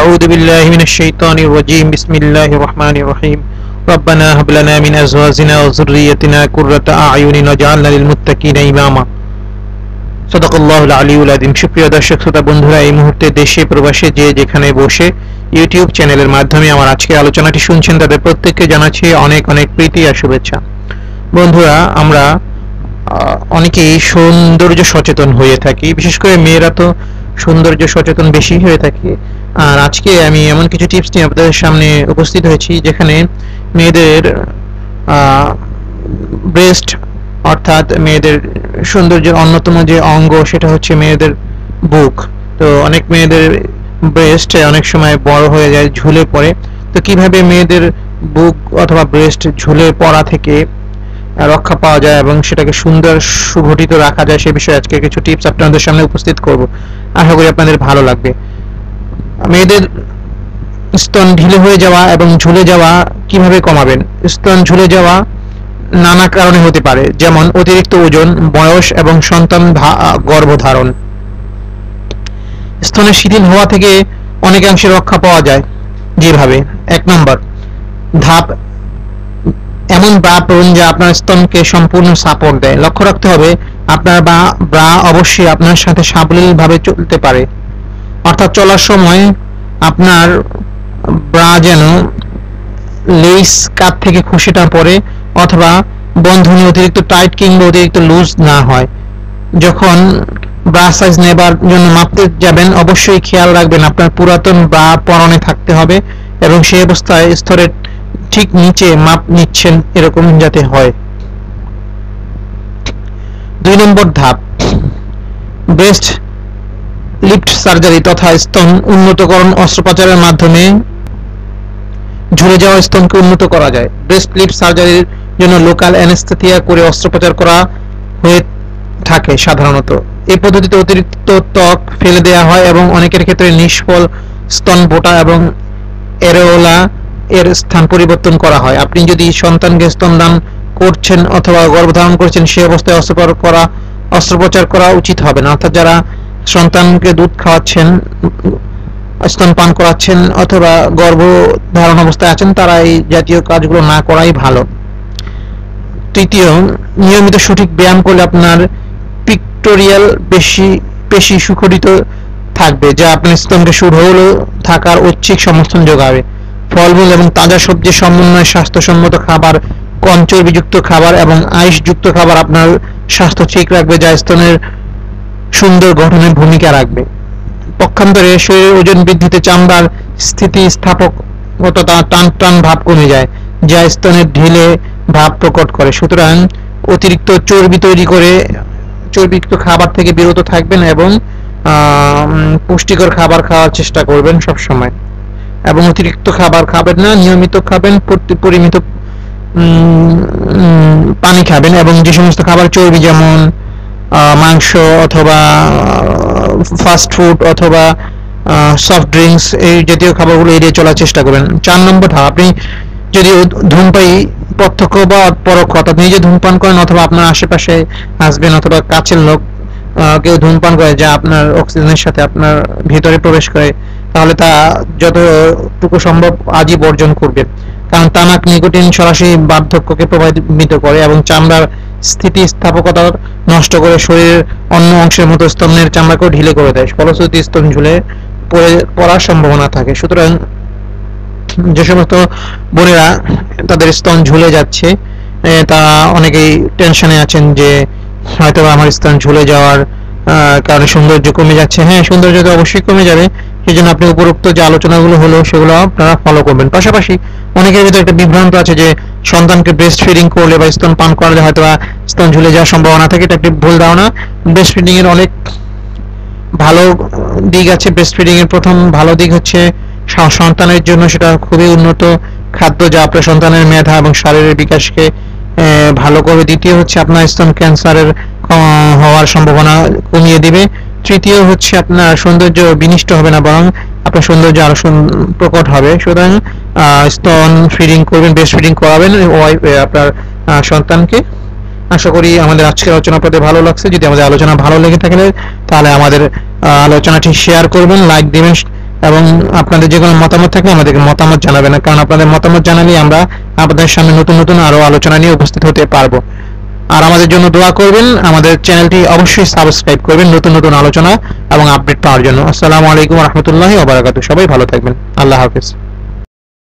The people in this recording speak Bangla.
أعوذ بالله من الشيطان الرجيم بسم الله الرحمن الرحيم ربنا هب لنا من أزواجنا وذريتنا قرة أعين واجعلنا للمتقين إماما صدق الله العلي العظيم। সুপ্রিয় দর্শক শ্রোতা বন্ধুরা, এই মুহূর্তে দেশে প্রবাসে যে যেখানে বসে ইউটিউব চ্যানেলের মাধ্যমে আমার আজকের আলোচনাটি শুনছেন তাদের প্রত্যেককে জানাচ্ছি অনেক অনেক প্রীতি আর শুভেচ্ছা। বন্ধুরা, আমরা অনেকেই সৌন্দর্য সচেতন হয়ে থাকি, বিশেষ করে মেয়েরা তো সৌন্দর্য সচেতন বেশি হয়ে থাকে। আর আজকে আমি এমন কিছু টিপস নিয়ে আপনাদের সামনে উপস্থিত হয়েছি যেখানে মেয়েদের ব্রেস্ট অর্থাৎ মেয়েদের সৌন্দর্যের অন্যতম যে অঙ্গ সেটা হচ্ছে মেয়েদের বুক। তো অনেক মেয়েদের ব্রেস্ট অনেক সময় বড় হয়ে যায়, ঝুলে পড়ে। তো কিভাবে মেয়েদের বুক অথবা ব্রেস্ট ঝুলে পড়া থেকে রক্ষা পাওয়া যায় এবং সেটাকে সুন্দর সুগঠিত রাখা যায় সে বিষয়ে আজকে কিছু টিপস আপনাদের সামনে উপস্থিত করব। আশা করি আপনাদের ভালো লাগবে। মেয়েদের স্তন ঢিলে হয়ে যাওয়া এবং ঝুলে যাওয়া কিভাবে কমাবেন? স্তন ঝুলে যাওয়া নানা কারণে হতে পারে, যেমন অতিরিক্ত ওজন, বয়স এবং সন্তান গর্ভধারণ। স্তনের শিথিল হওয়া থেকে অনেকাংশে রক্ষা পাওয়া যায় যেভাবে: 1 নম্বর ধাপ, এমন ব্রা পরুন যা আপনার স্তনকে সম্পূর্ণ সাপোর্ট দেয়। লক্ষ্য রাখতে হবে আপনার ব্রা অবশ্যই আপনার সাথে সাবলীলভাবে চলতে পারে, অর্থাৎ চলার সময় আপনার ব্রা যেন লেস কাত থেকে খুশিটা পড়ে অথবা বন্ধনী অতিরিক্ত টাইট কিংবা অতিরিক্ত লুজ না হয়। যখন ব্রা সাইজ নেবার জন্য মাপতে যাবেন অবশ্যই খেয়াল রাখবেন আপনার পুরাতন ব্রা পরনে থাকতে হবে এবং সেই অবস্থায় স্তরের ঠিক নিচে মাপ নিচ্ছেন এরকম যাতে হয়। 2 নম্বর ধাপ, ব্রেস্ট লিফট সার্জারি তথা স্তন উন্নতকরণ অস্ত্রোপচারের মাধ্যমে ঝুলে যাওয়া স্তনকে উন্নত করা যায়। ব্রেস্ট লিফট সার্জারির জন্য লোকাল অ্যানেস্থেসিয়া করে অস্ত্রোপচার করা হয়ে থাকে সাধারণত। এই পদ্ধতিতে অতিরিক্ত ত্বক ফেলে দেওয়া হয় এবং অনেকের ক্ষেত্রে নিষ্ফল স্তন বোটা এবং অ্যারেওলা এর স্থান পরিবর্তন করা হয়। আপনি যদি সন্তানকে স্তনদান করছেন অথবা গর্ভধারণ করছেন সেই অবস্থায় অস্ত্রোপচার করা উচিত হবে না। অর্থাৎ যারা সন্তানকে দুধ খাওয়াচ্ছেন, স্তনপান করাচ্ছেন অথবা গর্ভধারণ অবস্থায় আছেন তারা এই জাতীয় কাজগুলো না করাই ভালো। 3, নিয়মিত সঠিক ব্যায়াম করলে আপনার পিক্টোরিয়াল পেশি সুগঠিত থাকবে, যা আপনার স্তনকে সুঢল থাকার ঐচ্ছিক সমর্থন যোগাবে। ফলমূল এবং তাজা সবজির সমন্বয়ে স্বাস্থ্যসম্মত খাবার, কম চর্বিযুক্ত খাবার এবং আইসযুক্ত খাবার আপনার স্বাস্থ্য ঠিক রাখবে, যা স্তনের সুন্দর গঠনে ভূমিকা রাখবে। পক্ষান্তরে শরীরের ওজন বৃদ্ধিতে চামড়ার স্থিতিস্থাপকতা টান ভাব কমে যায়, যা স্তনের ঢিলে ভাব প্রকট করে। সুতরাং অতিরিক্ত চর্বি তৈরি করে চর্বিযুক্ত খাবার থেকে বিরত থাকবেন এবং পুষ্টিকর খাবার খাওয়ার চেষ্টা করবেন সব সময়। এবং অতিরিক্ত খাবার খাবেন না, নিয়মিত খাবেন, পরিমিত পানি খাবেন এবং যে সমস্ত খাবার চর্বি যেমন মাংস অথবা ফাস্ট ফুড অথবা সফট ড্রিঙ্কস এই জাতীয় খাবারগুলো এড়িয়ে চলার চেষ্টা করবেন। 4 নম্বর ধাপ, আপনি যদি ধূমপায়ী প্রত্যক্ষ বা পরোক্ষ অর্থাৎ নিজে ধূমপান করেন অথবা আপনার আশেপাশে হাসবেন অথবা কাছের লোক কেউ ধূমপান করে যা আপনার অক্সিজেনের সাথে আপনার ভিতরে প্রবেশ করে, তাহলে তা যতটুকু সম্ভব আজই বর্জন করবেন। কারণ তামাক নিকোটিন সরাসরি বার্ধক্যকে প্রভাবিত করে এবং চামড়ার স্থিতিস্থাপকতা নষ্ট করে শরীরের অন্য অংশের মতো স্তনের চামড়াকেও ঢিলে করে দেয়, ফলশ্রুতি স্তন ঝুলে পড়ার সম্ভাবনা থাকে। সুতরাং যে সমস্ত বোনেরা তাদের স্তন ঝুলে যাচ্ছে তারা অনেকেই টেনশনে আছেন যে হয়তো আমার স্তন ঝুলে যাওয়ার কারণে সৌন্দর্য কমে যাচ্ছে। হ্যাঁ, সৌন্দর্য তো অবশ্যই কমে যাবে, সেই জন্য আপনি উপরোক্ত যে আলোচনাগুলো হলো সেগুলো আপনারা ফলো করবেন। পাশাপাশি অনেকের ভিতরে একটা বিভ্রান্ত আছে যে সন্তানকে ব্রেস্ট ফিডিং করলে বা স্তন পান করালে হয়তো স্তন ঝুলে যাওয়ার সম্ভাবনা থাকে। এটা একটি ভুল ধারণা। ব্রেস্ট ফিডিং এর অনেক ভালো দিক আছে। ব্রেস্ট ফিডিং এর প্রথম ভালো দিক হচ্ছে সন্তানের জন্য সেটা খুবই উন্নত খাদ্য যা আপনার সন্তানের মেধা এবং শারীরিক বিকাশকে ভালো করে। দ্বিতীয় হচ্ছে আপনার স্তন ক্যান্সারের হওয়ার সম্ভাবনা কমিয়ে দিবে। তৃতীয় হচ্ছে আপনার সৌন্দর্য বিনষ্ট হবে না, বরং আপনার সৌন্দর্য আরো প্রকট হবে। সুতরাং স্তন ফিডিং করবেন, ব্রেস্ট ফিডিং করাবেন আপনার সন্তানকে। আশা করি আমাদের আজকের আলোচনা আপনাদের ভালো লাগছে। যদি আমাদের আলোচনা ভালো লেগে থাকে তাহলে আমাদের আলোচনাটি শেয়ার করবেন, লাইক দিবেন এবং আপনাদের যে কোনো মতামত থাকলে আমাদেরকে মতামত জানাবেন, কারণ আপনাদের মতামত জানালে আমরা আপনাদের সামনে নতুন নতুন আরো আলোচনা নিয়ে উপস্থিত হতে পারবো। আর আমাদের জন্য দোয়া করবেন, আমাদের চ্যানেলটি অবশ্যই সাবস্ক্রাইব করবেন নতুন নতুন আলোচনা এবং আপডেট পাওয়ার জন্য। আসসালামু আলাইকুম ওয়া রাহমাতুল্লাহি ওয়া বারাকাতুহু। সবাই ভালো থাকবেন। আল্লাহ হাফেজ।